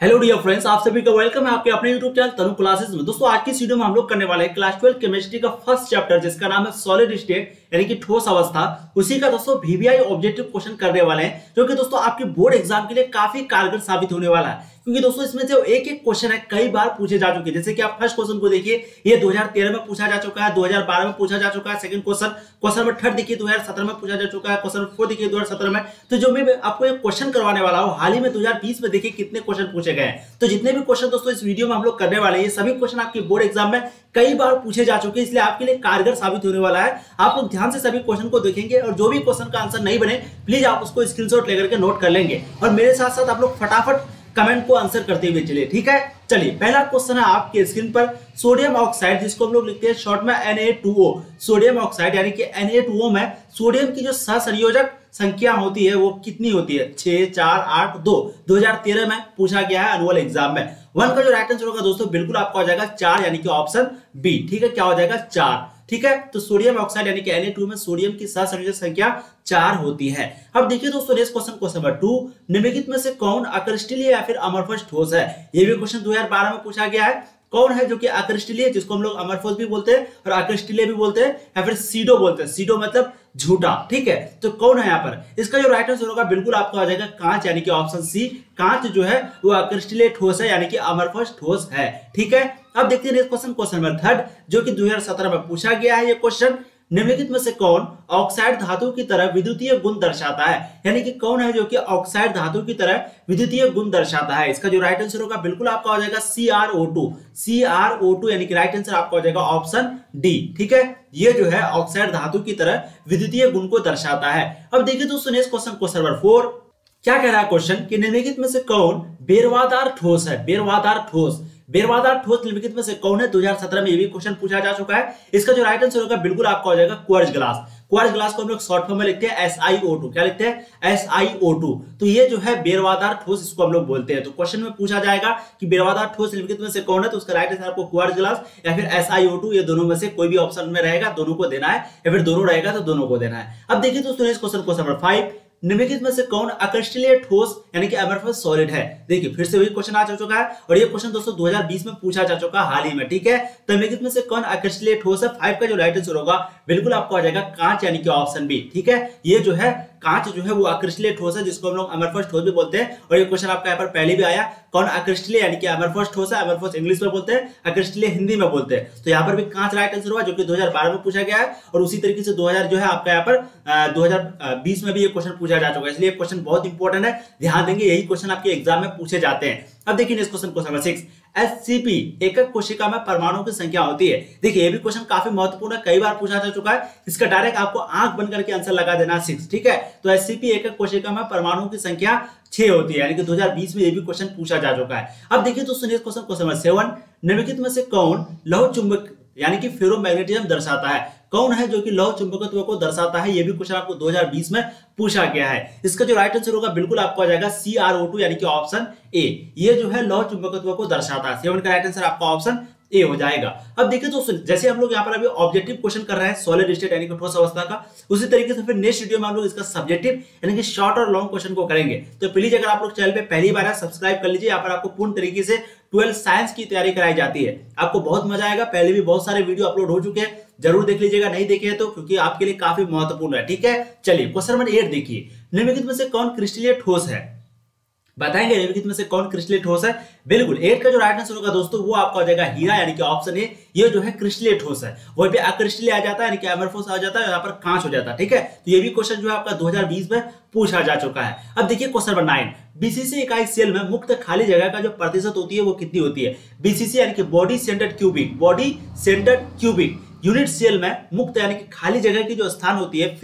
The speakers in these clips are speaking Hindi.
हेलो डियर फ्रेंड्स, आप सभी का वेलकम है आपके अपने यूट्यूब चैनल तनु क्लासेस में। दोस्तों आज की इस वीडियो में हम लोग करने वाले हैं क्लास 12 केमिस्ट्री का फर्स्ट चैप्टर जिसका नाम है सॉलिड स्टेट यानी कि ठोस अवस्था। उसी का दोस्तों वीवीआई ऑब्जेक्टिव क्वेश्चन करने वाले हैं जो कि दोस्तों आपके बोर्ड एग्जाम के लिए काफी कारगर साबित होने वाला है, क्योंकि दोस्तों इसमें जो एक एक क्वेश्चन है कई बार पूछे जा चुके हैं। जैसे कि आप फर्स्ट क्वेश्चन को देखिए, ये 2013 में पूछा जा चुका है, 2012 में पूछा जा चुका है। सेकंड क्वेश्चन नंबर 3 देखिए 2017 में पूछा जा चुका है, क्वेश्चन नंबर 4 देखिए 2017 में। तो जो मैं आपको एक क्वेश्चन करवाने वाला हूं हाल ही में 2020 में देखिए कितने क्वेश्चन पूछे गए हैं। तो जितने भी क्वेश्चन दोस्तों इस वीडियो में हम लोग करने वाले हैं, ये सभी क्वेश्चन आपके बोर्ड एग्जाम में कई बार पूछे जा चुके हैं, इसलिए आपके लिए कारगर साबित होने वाला है। आप लोग ध्यान से सभी क्वेश्चन को देखेंगे और जो भी क्वेश्चन का आंसर नहीं बने प्लीज आप उसको स्क्रीनशॉट लेकर के नोट कर लेंगे और मेरे साथ साथ आप लोग फटाफट कमेंट को आंसर करते हुए चलिए, ठीक है। चलिए पहला क्वेश्चन है आपके स्क्रीन पर, सोडियम ऑक्साइड जिसको हम लोग लिखते हैं शॉर्ट में Na2O, सोडियम ऑक्साइड यानी कि Na2O में सोडियम की जो सहसंयोजक संख्या होती है वो कितनी होती है? 6, 4, 8, 2। 2013 में पूछा गया है एनुअल एग्जाम में। 1 का जो राइट आंसर होगा दोस्तों बिल्कुल आपका हो जाएगा 4 यानी कि ऑप्शन बी, ठीक है। क्या हो जाएगा? 4, ठीक है। तो सोडियम ऑक्साइड यानी कि Na2 में सोडियम की सहसंयोजक संख्या 4 होती है। अब देखिए दोस्तों नेक्स्ट क्वेश्चन नंबर 2, निम्नलिखित में से कौन अक्रिस्टलीय या फिर अमरफस ठोस है? ये भी क्वेश्चन 2012 में पूछा गया है। कौन है जो कि अक्रिस्टलीय, जिसको हम लोग अमरफस भी बोलते हैं और अक्रिस्टलीय भी बोलते हैं या फिर सीडो बोलते हैं। सीडो मतलब झूठा, ठीक है। तो कौन है यहाँ पर? इसका जो राइट आंसर होगा बिल्कुल आपका हो जाएगा कांच यानी कि ऑप्शन सी। कांच जो है वो अक्रिस्टलीय ठोस है यानी कि अमरफस ठोस है, ठीक है। अब देखते हैं नेक्स्ट क्वेश्चन नंबर 3 जो कि 2017 में पूछा गया है। ये क्वेश्चन, निम्नलिखित में से कौन ऑक्साइड धातु की तरह विद्युतीय गुण दर्शाता है? यानी कि कौन है जो कि ऑक्साइड धातु की तरह विद्युतीय गुण दर्शाता है? इसका जो राइट आंसर होगा बिल्कुल आपका हो जाएगा CrO2। CrO2 यानी कि राइट आंसर आपका हो जाएगा ऑप्शन डी, ठीक है। ये जो है ऑक्साइड धातु की तरह विद्युतीय गुण को दर्शाता है। अब देखिए दोस्तों नेक्स्ट क्वेश्चन नंबर 4 क्या कह रहा है क्वेश्चन कि निम्नलिखित में से कौन बेरवादार ठोस है? बेरवादार ठोस, बेरवादार ठोस निम्नलिखित में से कौन है? 2017 में ये भी क्वेश्चन पूछा जा चुका है। इसका जो राइट आंसर होगा बिल्कुल आपका हो जाएगा क्वार्ट्ज ग्लास। क्वार्ट्ज ग्लास को हम लोग शॉर्ट फॉर्म में लिखते हैं SiO2। क्या लिखते हैं? SiO2। तो ये जो है बेरवादार ठोस इसको हम लोग बोलते हैं। तो क्वेश्चन में पूछा जाएगा कि बेरवादार ठोस निम्नलिखित में से कौन है, तो उसका राइट आंसर आपको क्वार्ट्ज ग्लास या फिर SiO2, ये दोनों में से कोई भी ऑप्शन में रहेगा, दोनों को देना है, या फिर दोनों रहेगा तो दोनों को देना है। अब देखिए दोस्तों नेक्स्ट क्वेश्चन नंबर 5, निम्नलिखित में से कौन अक्रिस्टलीय ठोस यानी कि अमरफस सॉलिड है? देखिए फिर से वही क्वेश्चन आ चुका है और ये क्वेश्चन दोस्तों 2020 में पूछा जा चुका है हाल ही में, ठीक है। तो निम्नलिखित में से कौन अक्रिस्टलीय ठोस है? 5 का जो राइट आंसर होगा बिल्कुल आपका हो जाएगा कांच यानी कि ऑप्शन बी, ठीक है। ये जो है कांच जो है वो अक्रिस्टलीय ठोस है जिसको हम लोग अमरफस ठोस भी बोलते हैं। और ये क्वेश्चन आपका यहाँ पर पहले भी आया, कौन अक्रिस्टलीय यानी कि अमरफस ठोस है? अमरफस इंग्लिश में बोलते हैं, अक्रिस्टलीय हिंदी में बोलते हैं। तो यहाँ पर भी कांच राइट आंसर हुआ जो कि 2012 में पूछा गया है और उसी तरीके से 2000 जो है आपका यहाँ पर 2020 में भी ये क्वेश्चन पूछा जा चुका है, इसलिए क्वेश्चन बहुत इंपॉर्टेंट है, ध्यान देंगे, यही क्वेश्चन आपके एग्जाम में पूछे जाते हैं। अब देखिए नेक्स्ट क्वेश्चन नंबर 6, SCP एकक कोशिका में परमाणुओं की संख्या होती है। देखिए ये भी क्वेश्चन काफी महत्वपूर्ण है, कई बार पूछा जा चुका है। इसका डायरेक्ट आपको आंख बंद करके आंसर लगा देना 6, ठीक है। तो SCP एकक कोशिका में परमाणुओं की संख्या 6 होती है, यानी कि 2020 में ये भी क्वेश्चन पूछा जा चुका है। अब देखिए दोस्तों नेक्स्ट क्वेश्चन नंबर 7, निम्नलिखित में से कौन लौह चुंबक यानी कि फेरोमैग्नेटिज्म दर्शाता है? कौन है जो कि लौह चुंबकत्व को दर्शाता है? ये भी क्वेश्चन आपको 2020 में पूछा गया है। इसका जो राइट आंसर होगा बिल्कुल आपको आ जाएगा CrO2 यानी कि ऑप्शन ए। ये जो है लौह चुंबकत्व को दर्शाता है। 7 का राइट आंसर आपका ऑप्शन ए हो जाएगा। अब देखिए दोस्तों जैसे हम लोग यहाँ पर अभी ऑब्जेक्टिव क्वेश्चन कर रहे हैं सॉलिड स्टेट यानी कि ठोस अवस्था का, उसी तरीके से फिर नेक्स्ट वीडियो में हम लोग इसका सब्जेक्टिव यानी कि शॉर्ट और लॉन्ग क्वेश्चन को करेंगे। तो प्लीज अगर आप लोग चैनल पे पहली बार है सब्सक्राइब कर लीजिए। यहाँ पर आपको पूर्ण तरीके से 12 साइंस की तैयारी कराई जाती है, आपको बहुत मजा आएगा। पहले भी बहुत सारे वीडियो अपलोड हो चुके हैं, जरूर देख लीजिएगा, नहीं देखे तो, क्योंकि आपके लिए काफी महत्वपूर्ण है, ठीक है। चलिए क्वेश्चन नंबर 8 देखिए, निम्नलिखित में से कौन क्रिस्टलीय ठोस है? बताएंगे निम्नलिखित में से कौन क्रिस्टलीय ठोस है? बिल्कुल 8 का जो राइट आंसर होगा दोस्तों वो आपका हो जाएगा हीरा यानी कि ऑप्शन ए। ये जो है क्रिस्टलीय ठोस है, वहीं पे अक्रिस्टलीय आ जाता है यानी कि अमरफस आ जाता है, यहाँ पर कांच हो जाता है, ठीक है। तो ये भी क्वेश्चन जो है आपका 2020 में पूछा जा चुका है। अब देखिए क्वेश्चन नंबर 9, BCC इकाई सेल में मुक्त खाली जगह का जो प्रतिशत होती है वो कितनी होती है? BCC यानी कि body centred cubic, body centred cubic unit cell में मुक्त यानी कि खाली जगह की जो स्थान होती है,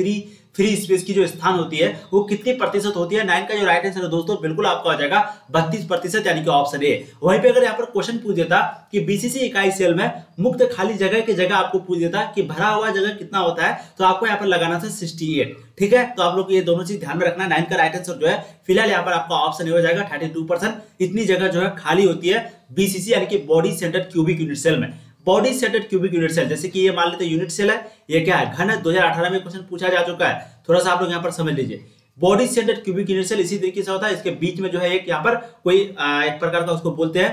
फ्री स्पेस की जो स्थान होती है वो कितनी प्रतिशत होती है? 9 का जो राइट आंसर है दोस्तों बिल्कुल आपका हो जाएगा 32% यानी कि ऑप्शन ए। वहीं पे अगर यहाँ पर क्वेश्चन पूछ देता कि BCC इकाई सेल में मुक्त खाली जगह की जगह आपको पूछ देता कि भरा हुआ जगह कितना होता है, तो आपको यहाँ पर लगाना था 68, ठीक है। तो आप लोग ये दोनों चीज ध्यान में रखना। 9 का राइट आंसर जो है फिलहाल यहाँ पर आपका ऑप्शन ए हो जाएगा 32%। इतनी जगह जो है खाली होती है BCC यानी कि body centred cubic unit cell में। Body centred cubic unit cell, जैसे कि ये मान लेते यूनिट सेल है, ये क्या है? घन है। 2018 में क्वेश्चन पूछा जा चुका है, थोड़ा सा आप लोग यहाँ पर समझ लीजिए। बॉडी सेंटर्ड क्यूबिक इनर्शियल इसी तरीके से होता है, इसके बीच में जो है एक यहाँ पर कोई एक प्रकार का उसको बोलते हैं,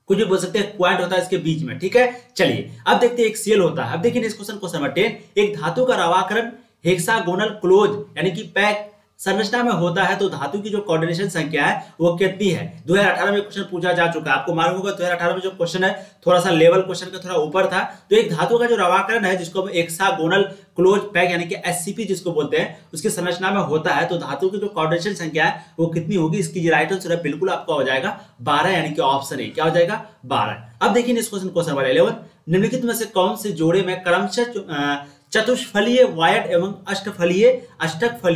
कुछ भी बोल सकते हैं, क्वांट होता है इसके बीच में, ठीक है। चलिए अब देखते हैं एक सेल होता है। अब देखिए इस क्वेश्चन नंबर 10, एक धातु का रवाकरण हेक्सागोनल क्लोज यानी कि पैक संरचना में होता है तो धातु की जो कोऑर्डिनेशन संख्या है वो कितनी है। 2018 में क्वेश्चन पूछा जा चुका है, आपको मालूम होगा 2018 में जो क्वेश्चन है थोड़ा सा लेवल क्वेश्चन का थोड़ा ऊपर था। तो एक धातु का जो रवाकरण है जिसको हम हेक्सागोनल क्लोज पैक यानी कि एससीपी जिसको बोलते हैं, उसकी संरचना में होता है तो धातु की जो कोऑर्डिनेशन संख्या है वो कितनी होगी। इसकी राइट आंसर है बिल्कुल आपका हो जाएगा 12 यानी कि ऑप्शन ए क्या हो जाएगा 12। अब देखिए इस क्वेश्चन नंबर 11, निम्नलिखित में से कौन से जोड़े में क्रमशः चतुष्फलीय वायड एवं अष्टकफलीय,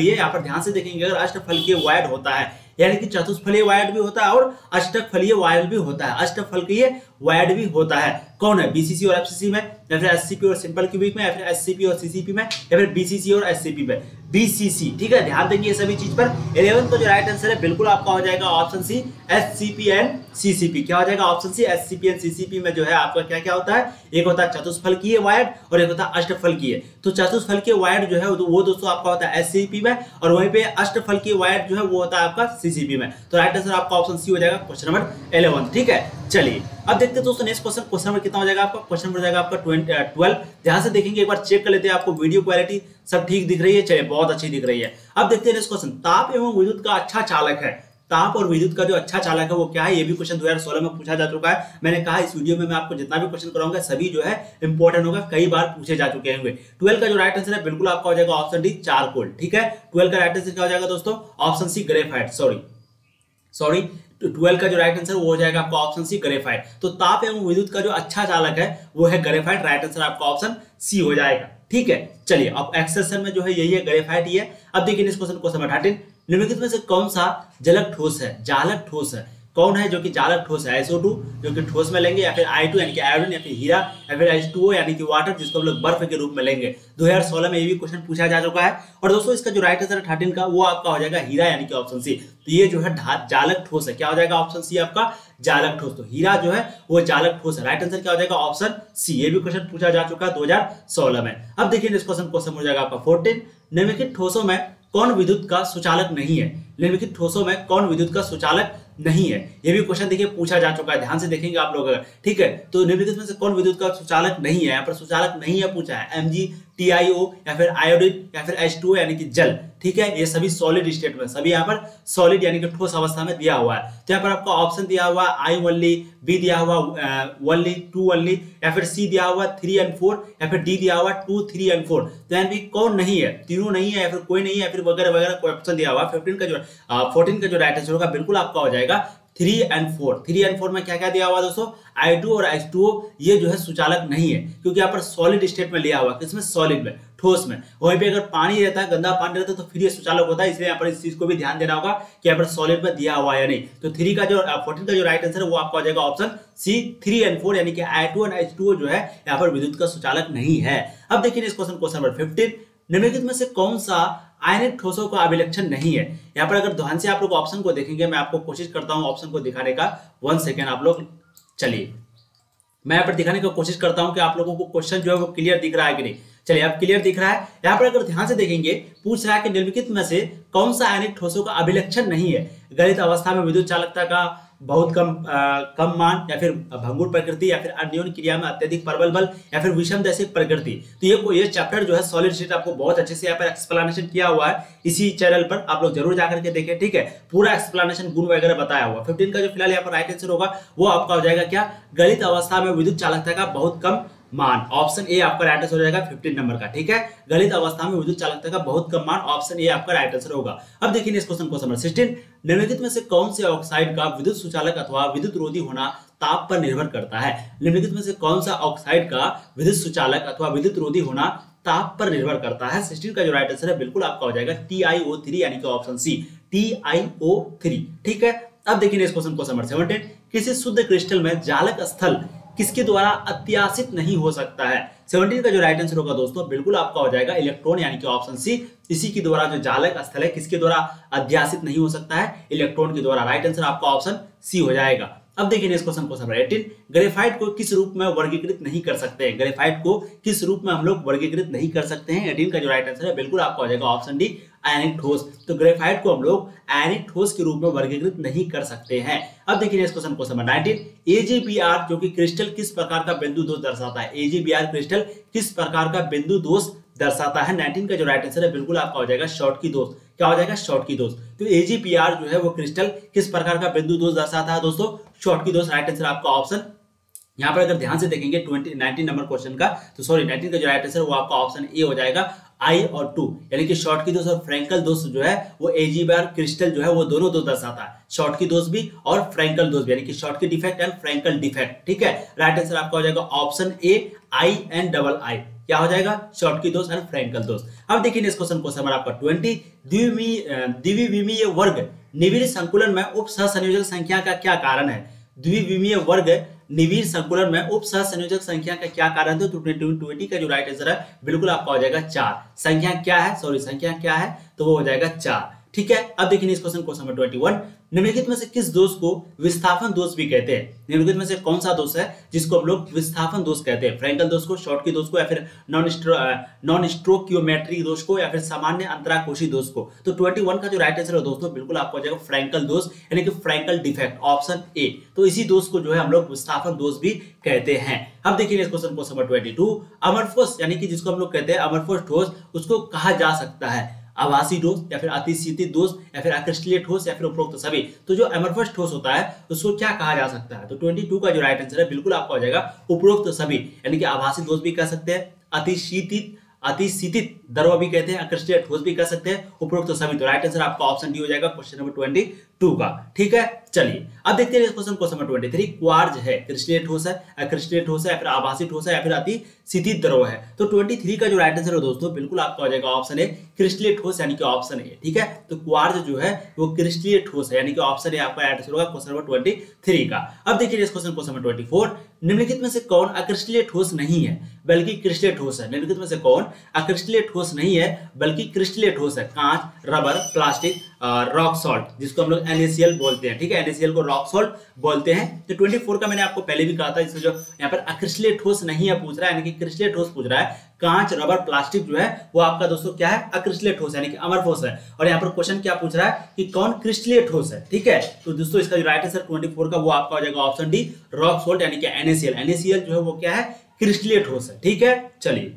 यहाँ पर ध्यान से देखेंगे अगर अष्टफलकीय वायड होता है यानी कि चतुष्फलीय वायड भी होता है और अष्टकफलीय वायड भी होता है, अष्टफलकीय वायड भी होता है, कौन है बीसीसी और एफसीसी में, या फिर एससीपी और सिंपल क्यूबिक में, या फिर एससीपी और सीसीपी में, या फिर बीसीसी और एससीपी में, बीसीसी, ठीक है। ध्यान देंगे सभी चीज पर। 11 का जो राइट आंसर है बिल्कुल आपका हो जाएगा option C SCP and CCP, क्या हो जाएगा option C SCP and CCP में जो है आपका क्या क्या होता है, एक होता है चतुष्फलकीय वायड और एक होता है अष्टफलकीय। तो चतुष्फलकीय वायड जो है वो दोस्तों आपका होता है एससीपी में और वहीं पे अष्टफलकीय वायड जो है वो होता है आपका सीसीपी में। तो राइट आंसर आपका ऑप्शन सी हो जाएगा क्वेश्चन नंबर 11, ठीक है। चलिए अब देखते हैं दोस्तों नेक्स्ट क्वेश्चन नंबर कितना हो जाएगा आपका, क्वेश्चन नंबर हो जाएगा आपका 12। ध्यान से देखेंगे एक बार चेक कर लेते हैं आपको वीडियो क्वालिटी सब ठीक दिख रही है, चलिए बहुत अच्छी दिख रही है। अब देखते हैं नेक्स्ट क्वेश्चन, ताप एवं विद्युत का अच्छा चालक है, ताप और विद्युत का जो अच्छा चालक है वो क्या है, ये भी क्वेश्चन 2016 में पूछा जा चुका है। मैंने कहा इस वीडियो में मैं आपको जितना भी क्वेश्चन कराऊंगा सभी जो है इंपॉर्टेंट होगा, कई बार पूछे जा चुके होंगे। 12 का जो राइट आंसर है बिल्कुल आपका हो जाएगा ऑप्शन डी चारकोल, ठीक है। 12 का राइट आंसर क्या हो जाएगा दोस्तों, ऑप्शन सी ग्रेफाइट, सॉरी 12 का जो राइट आंसर वो हो जाएगा आपका ऑप्शन सी ग्रेफाइट। तो ताप एवं विद्युत का जो अच्छा चालक है वो है ग्रेफाइट, राइट आंसर आपका ऑप्शन सी हो जाएगा, ठीक है। चलिए अब एक्सेशन में जो है यही है ग्रेफाइट ही है। अब देखिए इस क्वेश्चन को समझ 13, निम्नलिखित में से कौन सा जलक ठोस है, जालक ठोस है, कौन है जो कि जालक ठोस है, SO2 जो कि ठोस में लेंगे, या फिर I2 यानी कि आयोडीन, या फिर हीरा, या फिर H2O यानी कि वाटर जिसको हम लोग बर्फ के रूप में लेंगे। 2016 में ये भी क्वेश्चन पूछा जा चुका है। और दोस्तों इसका जो राइट आंसर है 13 का वो आपका हो जाएगा हीरा यानी कि ऑप्शन सी। तो ये जो है जालक ठोस है, क्या हो जाएगा ऑप्शन सी आपका जालक ठोस। तो हीरा जो है वो जालक ठोस है, राइट आंसर क्या हो जाएगा ऑप्शन सी। ये भी क्वेश्चन पूछा जा चुका है 2016 में। अब देखिए इस क्वेश्चन को समझ जाएगा आपका 14, निम्नलिखित ठोसों में कौन विद्युत का सुचालक नहीं है, निम्नलिखित ठोसों में कौन विद्युत का सुचालक नहीं है। ये भी क्वेश्चन देखिए पूछा जा चुका है, ध्यान से देखेंगे आप लोग अगर, ठीक है। तो निम्नलिखित में से कौन विद्युत का सुचालक नहीं है, यहाँ पर सुचालक नहीं है पूछा है, Mg, TiO या फिर आयोडीन या फिर H2O यानी कि जल, ठीक है। ये सभी सॉलिड स्टेट में, सभी यहाँ पर सॉलिड यानी कि ठोस अवस्था में दिया हुआ है। तो यहाँ पर आपका ऑप्शन दिया हुआ I ओनली, B दिया हुआ ओनली, 2 ओनली, या फिर C दिया हुआ 3 and 4, या फिर D दिया हुआ 2, 3 and 4। तो यानी कौन नहीं है, तीनों नहीं है या फिर कोई नहीं है या फिर वगैरह वगैरह कोई ऑप्शन दिया हुआ। 14 का जो राइट आंसर होगा बिल्कुल आपका हो जाएगा 3 and 4। 3 and 4 में क्या क्या दिया हुआ दोस्तों, I2 और H2O ये जो है सुचालक नहीं है क्योंकि यहाँ पर सॉलिड स्टेट में लिया हुआ, किसमें सॉलिड में, ठोस में। वहीं पे अगर पानी रहता है, गंदा पानी रहता है तो फिर ये सुचालक होता है, इसलिए यहाँ पर इस चीज को भी ध्यान देना होगा कि यहाँ पर सॉलिड में दिया हुआ है या नहीं। तो 14 का जो राइट आंसर है वो आपका हो जाएगा ऑप्शन सी 3 and 4 यानी कि I2 और H2O जो है यहाँ पर विद्युत का सुचालक नहीं है। अब देखिए इस क्वेश्चन नंबर 15, निम्नलिखित में से कौन सा आयनिक ठोसों का अभिलक्षण नहीं है। यहाँ पर अगर ध्यान से आप लोग ऑप्शन को देखेंगे, मैं आपको कोशिश करता हूँ ऑप्शन को दिखाने का, 1 सेकेंड आप लोग, चलिए मैं यहाँ पर दिखाने की कोशिश करता हूँ कि आप लोगों को क्वेश्चन जो है वो क्लियर दिख रहा है कि नहीं। चलिए अब क्लियर दिख रहा है। यहाँ पर अगर ध्यान से देखेंगे पूछ रहा है कि निम्नलिखित में से कौन सा आयनिक ठोसों का अभिलक्षण नहीं है, गलित अवस्था में विद्युत चालकता का बहुत कम मान, या फिर भंगुर प्रकृति, या फिर अन्योन्य क्रिया में अत्यधिक प्रबल बल, या फिर विषमदैशिक प्रकृति। तो ये चैप्टर जो है सॉलिड स्टेट आपको बहुत अच्छे से यहाँ पर एक्सप्लेनेशन किया हुआ है इसी चैनल पर, आप लोग जरूर जाकर के देखें, ठीक है। पूरा एक्सप्लेनेशन गुण वगैरह बताया हुआ। 15 का जो फिलहाल यहाँ पर राइट आंसर होगा वो आपका हो जाएगा क्या, गलित अवस्था में विद्युत चालकता का बहुत कम मान, ऑप्शन ए आपका राइट आंसर हो जाएगा 15 नंबर का, ठीक है। गलित अवस्था में विद्युत चालकता का बहुत कम मान, ऑप्शन ए आपका राइट आंसर होगा। अब देखिए इस क्वेश्चन नंबर 16, निम्नलिखित में से कौन से ऑक्साइड का विद्युत सुचालक अथवा विद्युत रोधी होना ताप पर निर्भर करता है। निम्नलिखित में से कौन सा ऑक्साइड का विद्युत सुचालक अथवा विद्युत रोधी होना ताप पर निर्भर करता है। 16 का जो राइट आंसर है बिल्कुल आपका हो जाएगा TiO3 यानी कि ऑप्शन सी TiO3, ठीक है। अब देखिए इस क्वेश्चन नंबर 17, किसी शुद्ध क्रिस्टल में जालक स्थल किसके द्वारा अत्याशित नहीं हो सकता है। 17 का जो राइट आंसर होगा दोस्तों बिल्कुल आपका हो जाएगा इलेक्ट्रॉन यानी कि ऑप्शन सी। इसी के द्वारा जो जालक स्थल है किसके द्वारा अध्यासित नहीं हो सकता है, इलेक्ट्रॉन के द्वारा। राइट आंसर आपका ऑप्शन सी हो जाएगा। अब देखिए इस क्वेश्चन नंबर 18, ग्रेफाइट को किस रूप में वर्गीकृत नहीं कर सकते हैं। ग्रेफाइट को किस रूप में हम लोग वर्गीकृत नहीं कर सकते हैं। 18 का जो राइट आंसर है बिल्कुल आपका हो जाएगा ऑप्शन डी आयनिक ठोस। तो ग्रेफाइट को हम लोग आयनिक ठोस के रूप में वर्गीकृत नहीं कर सकते हैं। अब देखिए इस क्वेश्चन नंबर 19, AgBr जो कि क्रिस्टल किस प्रकार का बिंदु दोष दर्शाता है। AgBr क्रिस्टल किस प्रकार का बिंदु दोष दर्शाता है। 19 का जो राइट आंसर है बिल्कुल आपका हो जाएगा शॉर्टकी दोष। क्या हो जाएगा? शॉर्टकी दोष। तो AgBr जो है वो क्रिस्टल किस प्रकार का बिंदु दोष दर्शाता है दोस्तों? शॉर्टकी दोष। राइट आंसर आपका ऑप्शन, यहाँ पर अगर ध्यान से देखेंगे 19 नंबर क्वेश्चन का, तो सॉरी 19 का जो राइट आंसर वो आपका ऑप्शन ए हो जाएगा, I और 2, यानी कि शॉर्टकी दोष और फ्रैंकल दोष जो है वो AgBr क्रिस्टल जो है वो दोनों दोष दर्शाता है, शॉर्टकी दोष भी और फ्रैंकल दोष भी, यानी कि Schottky defect and Frenkel defect. ठीक है, राइट आंसर आपका हो जाएगा option A, I and double I। क्या हो जाएगा? शॉर्टकी दोष एंड फ्रैंकल दोष। अब देखिए इस क्वेश्चन आपका 20, द्विविमीय वर्ग निविड़ संकुलन में उप सहसंयोजक संख्या का क्या कारण है। द्विविमीय वर्ग निविड़ संकुलन में उप सहसंयोजक संख्या का क्या कारण है। तो 20 का जो राइट आंसर है बिल्कुल आपका हो जाएगा 4। संख्या क्या है? सॉरी संख्या क्या है? तो वो हो जाएगा 4। ठीक है, अब देखिए इस क्वेश्चन नंबर 21, निम्नलिखित में से किस दोष को विस्थापन दोष भी कहते हैं। निम्नलिखित में से कौन सा दोष है जिसको हम लोग विस्थापन दोष कहते हैं। फ्रैंकल दोष को, शॉर्टकी दोष को, या फिर नॉन स्टोकियोमेट्रिक दोष को, या फिर सामान्य अंतराकोशी दोष को। तो 21 का जो राइट आंसर है दोस्तों बिल्कुल आपको हो जाएगा फ्रैंकल दोष, यानी कि फ्रैंकल डिफेक्ट, ऑप्शन ए। तो इसी दोष को जो है हम लोग विस्थापन दोष भी कहते हैं। अब देखिए इस क्वेश्चन नंबर 22, अमरफोस यानी कि जिसको हम लोग कहते हैं अमरफोस ठोस, उसको कहा जा सकता है आभासी ठोस, या फिर अतिशीतित ठोस, या फिर अक्रिस्टलीय ठोस, या फिर उपरोक्त सभी। तो जो अमरफोस ठोस होता है उसको क्या कहा जा सकता है। तो 22 का जो राइट आंसर है बिल्कुल आपका हो जाएगा उपरोक्त सभी, यानी कि आभासी ठोस भी कह सकते हैं, अतिशीतित द्रव भी कहते हैं, अक्रिस्टलीय ठोस भी कह सकते हैं, उपरोक्त सभी। तो राइट आंसर आपका ऑप्शन डी हो जाएगा क्वेश्चन नंबर 22 का। ठीक है, चलिए अब देखते हैं क्वेश्चन नंबर 23, क्वार्ज है क्रिस्टलीय ठोस है, अक्रिस्टलीय ठोस है, या फिर आभासी ठोस है, या फिर अतिशीतित द्रव है। तो 23 का जो राइट आंसर है दोस्तों बिल्कुल आपका हो जाएगा ऑप्शन ए, क्रिस्टलीय ठोस, यानी कि ऑप्शन ए। ठीक है, तो क्वार्ज जो है वो क्रिस्टलीय ठोस है, यानी कि ऑप्शन ए आपका राइट आंसर होगा क्वेश्चन नंबर 23 का। अब देखिए इस क्वेश्चन नंबर 24, निम्नलिखित में से कौन अक्रिस्टलीय ठोस नहीं है बल्कि क्रिस्टलीय ठोस है। निम्नलिखित में से कौन अक्रिस्टलीय ठोस नहीं है बल्कि क्रिस्टलीय ठोस है। कांच, रबर, प्लास्टिक, रॉक सॉल्ट, जिसको हम लोग NaCl बोलते हैं। ठीक है, NaCl को रॉक सॉल्ट बोलते हैं। तो 24 का मैंने आपको पहले भी कहा था, इससे जो यहाँ पर अक्रिस्टलीय ठोस नहीं है पूछ रहा है, यानी कि क्रिस्टलीय ठोस पूछ रहा है। कांच, रबर, प्लास्टिक जो है वो आपका दोस्तों क्या है? अक्रिस्टलीय ठोस, यानी कि अमरफोस है। और यहाँ पर क्वेश्चन क्या पूछ रहा है कि कौन क्रिस्टलीय ठोस है। ठीक है, तो दोस्तों इसका जो राइट आंसर 24 का वो आपका हो जाएगा ऑप्शन डी, रॉक सॉल्ट, यानी कि NaCl। NaCl जो है वो क्या है? क्रिस्टलीय ठोस है। ठीक है, चलिए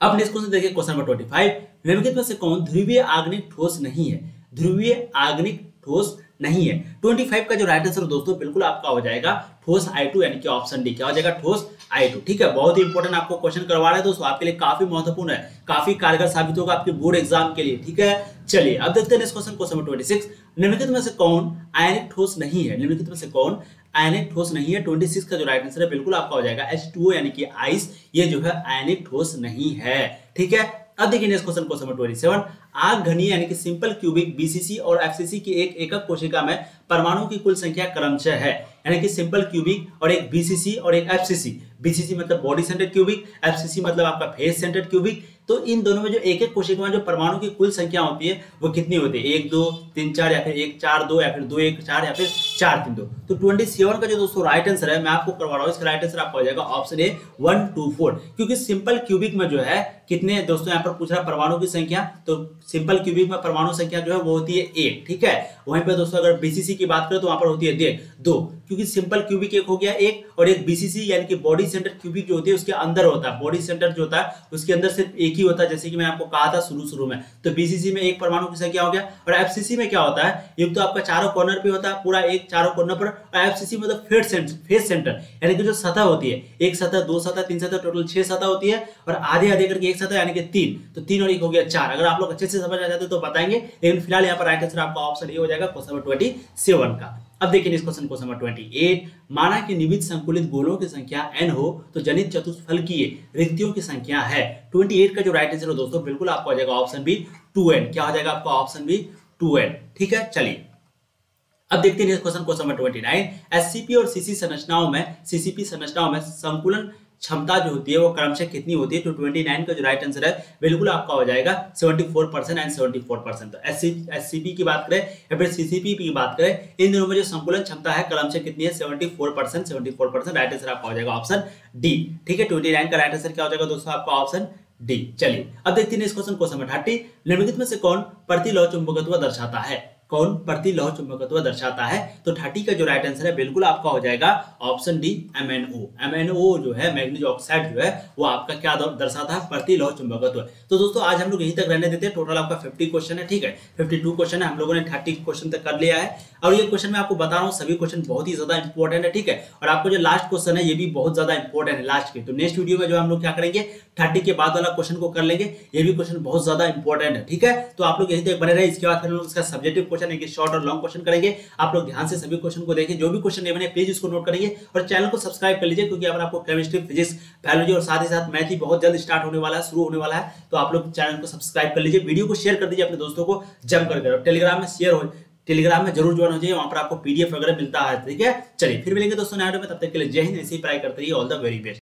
अब नेक्स्ट क्वेश्चन देखिए क्वेश्चन नंबर 25, निम्नलिखित में से कौन ध्रुवीय आग्निक ठोस नहीं है। ध्रुवीय आग्निक ठोस नहीं है। 25 का जो राइट आंसर दोस्तों बिल्कुल आपका हो जाएगा ठोस I2, यानी कि ऑप्शन डी। क्या हो जाएगा? ठोस I2। ठीक है, बहुत ही इंपॉर्टेंट आपको क्वेश्चन करवा रहे हैं दोस्तों, आपके लिए काफी महत्वपूर्ण है, काफी कारगर साबित होगा आपके बोर्ड एग्जाम के लिए। ठीक है, चलिए अब देखते हैं नेक्स्ट क्वेश्चन नंबर 26, निम्नलिखित में से कौन आयनिक ठोस नहीं है। निम्नलिखित में से कौन आयनिक ठोस नहीं है। 26 का जो राइट आंसर है बिल्कुल आपका हो जाएगा H2O, यानी कि आइस, ये जो है आयनिक ठोस नहीं है। ठीक है, अब देखिए नेक्स्ट क्वेश्चन नंबर 27, आग घनीय यानी कि सिंपल क्यूबिक BCC और FCC की एक एकक कोशिका में परमाणु की कुल संख्या क्रमशः है। यानी कि सिंपल क्यूबिक और एक BCC और एक FCC। BCC मतलब बॉडी सेंटर्ड क्यूबिक, FCC मतलब आपका फेस सेंटर्ड क्यूबिक। तो इन दोनों में जो एक एक कोशिका में जो परमाणु की कुल संख्या होती है वो कितनी होती है? 1 2 3 4, या फिर 1 4 2, या फिर 2 1 4, या फिर 4 3 2। तो 27 का जो दोस्तों राइट आंसर है मैं आपको करवा रहा हूँ, इसका राइट आंसर आपका हो जाएगा ऑप्शन ए 1 2 4। क्योंकि सिंपल क्यूबिक में जो है कितने दोस्तों यहाँ पर पूछ रहा है परमाणु की संख्या, तो सिंपल क्यूबिक में परमाणु संख्या जो है वो होती है 1। ठीक है, वहीं पे दोस्तों अगर BCC की बात करें तो वहां पर होती है 2, क्योंकि सिंपल क्यूबिक एक हो गया 1, और एक BCC यानी कि बॉडी सेंटर क्यूबिक जो होती है उसके अंदर होता है। बॉडी सेंटर जो होता है उसके अंदर सिर्फ एक ही होता है, जैसे कि मैं आपको कहा था शुरू में। तो BCC में एक परमाणु की संख्या हो गया, और FCC में क्या होता है, एक तो आपका चारों कॉर्नर पे होता है पूरा एक चारों कॉर्नर पर, और FCC मतलब फेस सेंटर, यानी कि जो सतह होती है, एक सतह, 2 सतह, 3 सतह, टोटल 6 सतह होती है, और आधे आधे करके एक सतह यानी कि 3, तो 3 और 1 हो गया 4। अगर आप लोग अच्छे से समझ आ जाते तो बताएंगे, लेकिन फिलहाल यहाँ पर राइट आंसर आपका ऑप्शन ए हो जाएगा क्वेश्चन नंबर 27 का। अब देखिए इस क्वेश्चन नंबर 28, माना कि निवित संकुलित गोलों की संख्या n हो तो जनित चतुष्फलकीय रिक्तियों की संख्या है। 28 का जो राइट आंसर है दोस्तों बिल्कुल आपको हो जाएगा ऑप्शन बी 2n। क्या हो जाएगा आपका ऑप्शन बी 2n। ठीक है, चलिए अब देखते हैं क्वेश्चन नंबर 29, SCP और CCP संरचनाओं में संकुलन क्षमता जो होती है वो क्रमशः कितनी होती है। तो 29 का जो राइट आंसर है बिल्कुल आपका हो जाएगा 74% एंड 74%। तो SCP की बात करें या फिर CCP की बात करें, इन दोनों में जो संकुलन क्षमता है क्रमशः कितनी है? 74%। राइट आंसर आपका हो जाएगा ऑप्शन डी। ठीक है, 29 का राइट आंसर क्या हो जाएगा दोस्तों आपका ऑप्शन डी। चलिए अब देखते हैं इस क्वेश्चन नंबर 30, निम्नलिखित में से कौन प्रतिलोह चुंबकत्व दर्शाता है? कौन प्रतिलोह चुंबकत्व दर्शाता है? तो 30 का जो राइट आंसर है बिल्कुल आपका हो जाएगा ऑप्शन डी, MnO। MnO जो है मैग्नीज ऑक्साइड जो है वो आपका क्या दर्शाता है? प्रतिलोह चुंबकत्व। तो दोस्तों आज हम लोग यहीं तक रहने देते हैं। टोटल आपका 50 क्वेश्चन है, ठीक है, 52 क्वेश्चन है, हम लोगों ने 30 क्वेश्चन तक कर लिया है। और ये क्वेश्चन मैं आपको बता रहा हूँ सभी क्वेश्चन बहुत ही ज्यादा इंपॉर्टेंट है, ठीक है। और आपको जो लास्ट क्वेश्चन है ये भी बहुत ज्यादा इंपॉर्टेंट है लास्ट के। तो नेक्स्ट वीडियो में जो हम लोग क्या करेंगे 30 के बाद वाला क्वेश्चन को कर लेंगे, ये भी क्वेश्चन बहुत ज्यादा इंपॉर्टेंट है, ठीक है। तो आप लोग यहीं तक बने रहे। इसके बाद फिर हम लोग इसका सब्जेक्टिव क्वेश्चन है कि शॉर्ट और लॉन्ग क्वेश्चन करेंगे। आप लोग ध्यान से सभी क्वेश्चन को देखिए, जो भी क्वेश्चन नहीं बने प्लीज इसको नोट करिए और चैनल को सब्सक्राइब कर लीजिए, क्योंकि अगर आपको केमिस्ट्री, फिजिक्स, बायोलॉजी और साथ ही साथ मैथ ही बहुत जल्द स्टार्ट होने वाला है, शुरू होने वाला है। तो आप लोग चैनल को सब्सक्राइब कर लीजिए, वीडियो को शेयर कर दीजिए अपने दोस्तों को जम कर। टेलीग्राम में शेयर हो, टेलीग्राम में जरूर ज्वाइन हो जाइए, वहां पर आपको PDF वगैरह मिलता है, ठीक है। चलिए फिर मिलेंगे दोस्तों नए वीडियो में, तब तक के लिए जय हिंद। ऐसे ही पढ़ाई करते रहिए। All the very best.